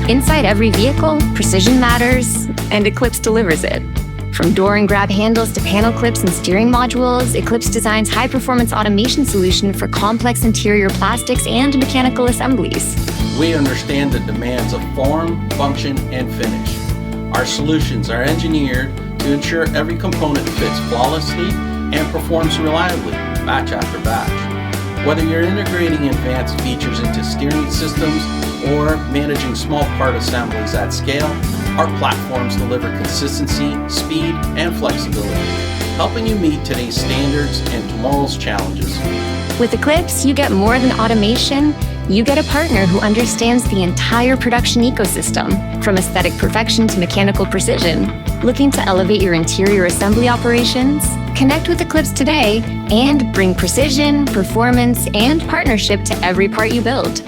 Inside every vehicle, precision matters, and Eclipse delivers it. From door and grab handles to panel clips and steering modules, Eclipse designs high-performance automation solution for complex interior plastics and mechanical assemblies. We understand the demands of form, function, and finish. Our solutions are engineered to ensure every component fits flawlessly and performs reliably, batch after batch. Whether you're integrating advanced features into steering systems or managing small part assemblies at scale, our platforms deliver consistency, speed, and flexibility, helping you meet today's standards and tomorrow's challenges. With Eclipse, you get more than automation. You get a partner who understands the entire production ecosystem, from aesthetic perfection to mechanical precision. Looking to elevate your interior assembly operations? Connect with Eclipse today and bring precision, performance, and partnership to every part you build.